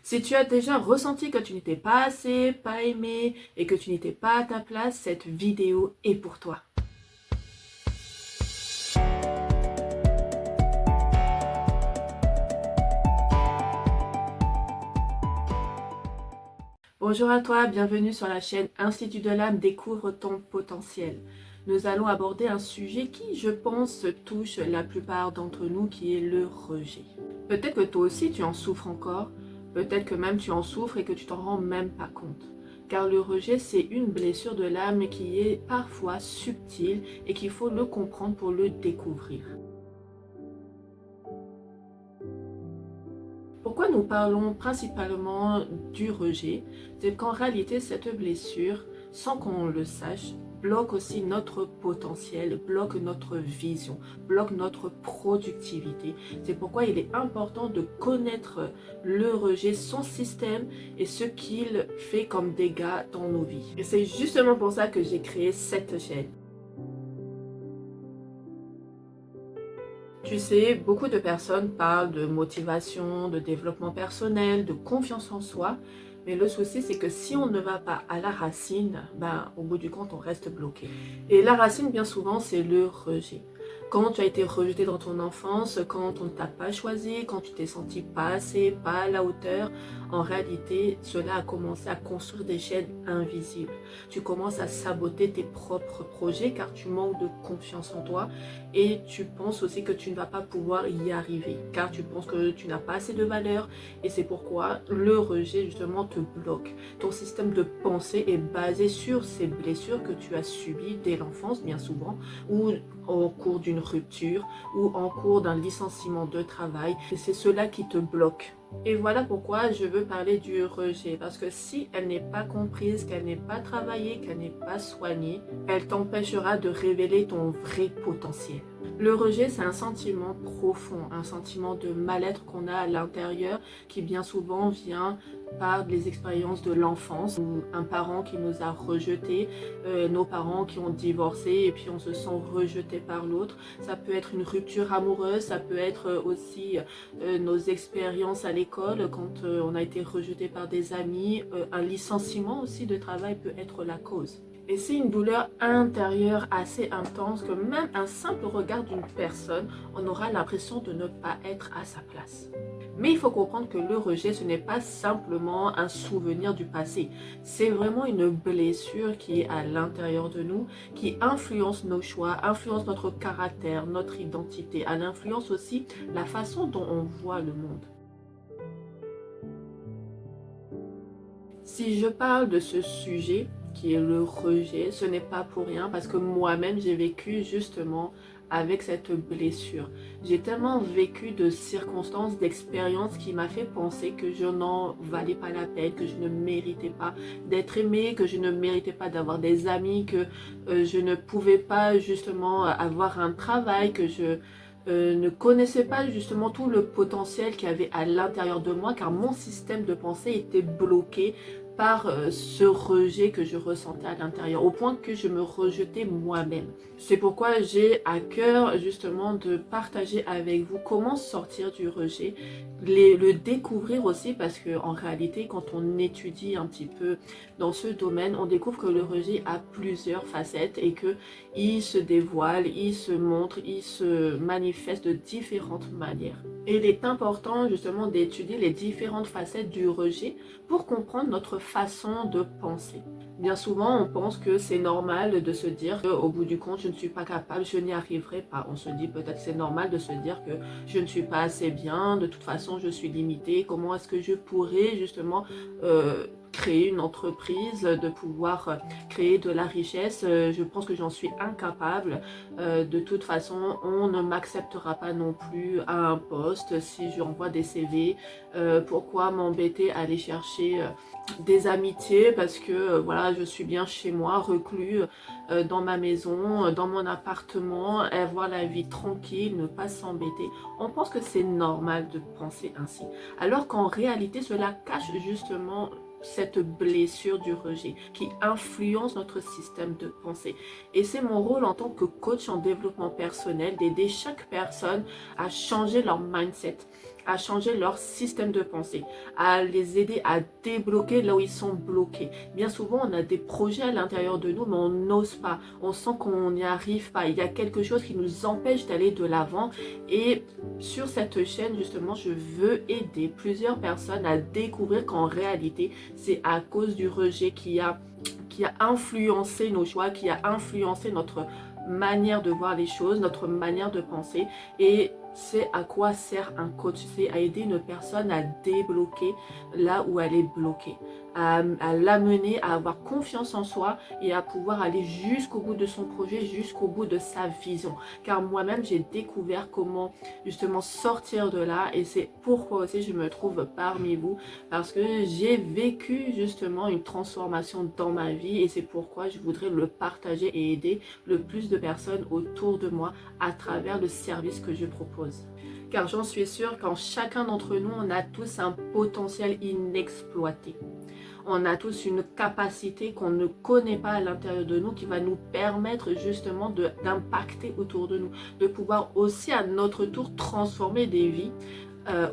Si tu as déjà ressenti que tu n'étais pas assez, pas aimé et que tu n'étais pas à ta place, cette vidéo est pour toi. Bonjour à toi, bienvenue sur la chaîne Institut de l'âme, découvre ton potentiel. Nous allons aborder un sujet qui, je pense, touche la plupart d'entre nous, qui est le rejet. Peut-être que toi aussi tu en souffres encore, peut-être que même tu en souffres et que tu t'en rends même pas compte. Car le rejet, c'est une blessure de l'âme qui est parfois subtile et qu'il faut le comprendre pour le découvrir. Pourquoi nous parlons principalement du rejet? C'est qu'en réalité, cette blessure, sans qu'on le sache, bloque aussi notre potentiel, bloque notre vision, bloque notre productivité. C'est pourquoi il est important de connaître le rejet, son système et ce qu'il fait comme dégâts dans nos vies. Et c'est justement pour ça que j'ai créé cette chaîne. Tu sais, beaucoup de personnes parlent de motivation, de développement personnel, de confiance en soi, mais le souci c'est que si on ne va pas à la racine, au bout du compte on reste bloqué. Et la racine bien souvent c'est le rejet. Quand tu as été rejeté dans ton enfance, quand on ne t'a pas choisi, quand tu t'es senti pas assez, pas à la hauteur, en réalité, cela a commencé à construire des chaînes invisibles. Tu commences à saboter tes propres projets car tu manques de confiance en toi et tu penses aussi que tu ne vas pas pouvoir y arriver car tu penses que tu n'as pas assez de valeur et c'est pourquoi le rejet justement te bloque. Ton système de pensée est basé sur ces blessures que tu as subies dès l'enfance bien souvent ou au cours d'une rupture ou en cours d'un licenciement de travail et c'est cela qui te bloque. Et voilà pourquoi je veux parler du rejet, parce que si elle n'est pas comprise, qu'elle n'est pas travaillée, qu'elle n'est pas soignée, elle t'empêchera de révéler ton vrai potentiel. Le rejet, c'est un sentiment profond, un sentiment de mal-être qu'on a à l'intérieur qui bien souvent vient par les expériences de l'enfance, ou un parent qui nous a rejetés, nos parents qui ont divorcé et puis on se sent rejeté par l'autre. Ça peut être une rupture amoureuse, ça peut être aussi nos expériences à l'école quand on a été rejeté par des amis, un licenciement aussi de travail peut être la cause. Et c'est une douleur intérieure assez intense que même un simple regard d'une personne, on aura l'impression de ne pas être à sa place. Mais il faut comprendre que le rejet, ce n'est pas simplement un souvenir du passé. C'est vraiment une blessure qui est à l'intérieur de nous, qui influence nos choix, influence notre caractère, notre identité. Elle influence aussi la façon dont on voit le monde. Si je parle de ce sujet, qui est le rejet, ce n'est pas pour rien parce que moi-même j'ai vécu justement avec cette blessure. J'ai tellement vécu de circonstances, d'expériences qui m'a fait penser que je n'en valais pas la peine, que je ne méritais pas d'être aimée, que je ne méritais pas d'avoir des amis, que je ne pouvais pas justement avoir un travail, que je ne connaissais pas justement tout le potentiel qu'il y avait à l'intérieur de moi car mon système de pensée était bloqué par ce rejet que je ressentais à l'intérieur, au point que je me rejetais moi-même. C'est pourquoi j'ai à cœur justement de partager avec vous comment sortir du rejet, le découvrir aussi parce qu'en réalité quand on étudie un petit peu dans ce domaine, on découvre que le rejet a plusieurs facettes et qu'il se dévoile, il se montre, il se manifeste de différentes manières. Et il est important justement d'étudier les différentes facettes du rejet pour comprendre notre façon de penser. Bien souvent, on pense que c'est normal de se dire qu'au bout du compte, je ne suis pas capable, je n'y arriverai pas. On se dit peut-être que c'est normal de se dire que je ne suis pas assez bien, de toute façon, je suis limitée. Comment est-ce que je pourrais justement créer une entreprise, de pouvoir créer de la richesse? Je pense que j'en suis incapable. De toute façon, on ne m'acceptera pas non plus à un poste si j'envoie des CV. Pourquoi m'embêter à aller chercher des amitiés parce que voilà, je suis bien chez moi, reclus dans ma maison, dans mon appartement, avoir la vie tranquille, ne pas s'embêter. On pense que c'est normal de penser ainsi, alors qu'en réalité cela cache justement cette blessure du rejet qui influence notre système de pensée. Et c'est mon rôle en tant que coach en développement personnel d'aider chaque personne à changer leur mindset, à changer leur système de pensée, à les aider à débloquer là où ils sont bloqués. Bien souvent, on a des projets à l'intérieur de nous, mais on n'ose pas. On sent qu'on n'y arrive pas. Il y a quelque chose qui nous empêche d'aller de l'avant. Et sur cette chaîne, justement, je veux aider plusieurs personnes à découvrir qu'en réalité, c'est à cause du rejet qui a influencé nos choix, qui a influencé notre manière de voir les choses, notre manière de penser. Et c'est à quoi sert un coach, c'est à aider une personne à débloquer là où elle est bloquée, à l'amener à avoir confiance en soi et à pouvoir aller jusqu'au bout de son projet, jusqu'au bout de sa vision. Car moi-même, j'ai découvert comment justement sortir de là, et c'est pourquoi aussi je me trouve parmi vous, parce que j'ai vécu justement une transformation dans ma vie, et c'est pourquoi je voudrais le partager et aider le plus de personnes autour de moi à travers le service que je propose. Car j'en suis sûre qu'en chacun d'entre nous, on a tous un potentiel inexploité. On a tous une capacité qu'on ne connaît pas à l'intérieur de nous, qui va nous permettre justement d'impacter autour de nous, de pouvoir aussi à notre tour transformer des vies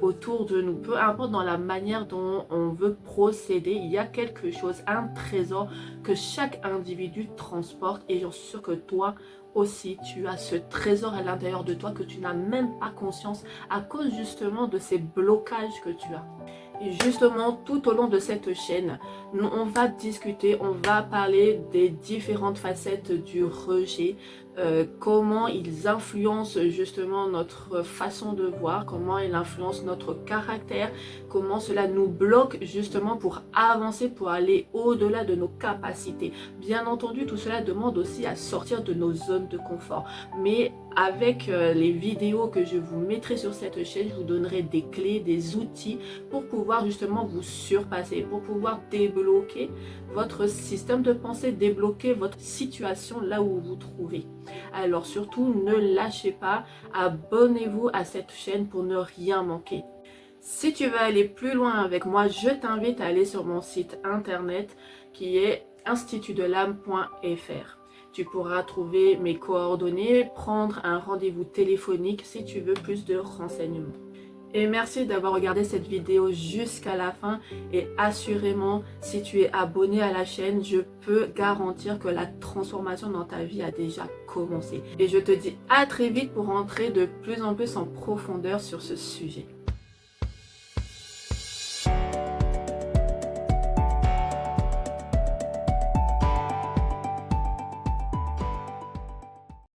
autour de nous. Peu importe dans la manière dont on veut procéder, il y a quelque chose, un trésor que chaque individu transporte, et j'en suis sûre que toi aussi tu as ce trésor à l'intérieur de toi que tu n'as même pas conscience à cause justement de ces blocages que tu as. Et justement, tout au long de cette chaîne, on va discuter, on va parler des différentes facettes du rejet, comment ils influencent justement notre façon de voir, comment ils influencent notre caractère, comment cela nous bloque justement pour avancer, pour aller au-delà de nos capacités. Bien entendu, tout cela demande aussi à sortir de nos zones de confort. Mais avec les vidéos que je vous mettrai sur cette chaîne, je vous donnerai des clés, des outils pour pouvoir justement vous surpasser, pour pouvoir débloquer votre système de pensée, débloquer votre situation là où vous vous trouvez. Alors surtout, ne lâchez pas, abonnez-vous à cette chaîne pour ne rien manquer. Si tu veux aller plus loin avec moi, je t'invite à aller sur mon site internet qui est institutdelame.fr. Tu pourras trouver mes coordonnées, prendre un rendez-vous téléphonique si tu veux plus de renseignements. Et merci d'avoir regardé cette vidéo jusqu'à la fin, et assurément, si tu es abonné à la chaîne, je peux garantir que la transformation dans ta vie a déjà commencé. Et je te dis à très vite pour entrer de plus en plus en profondeur sur ce sujet.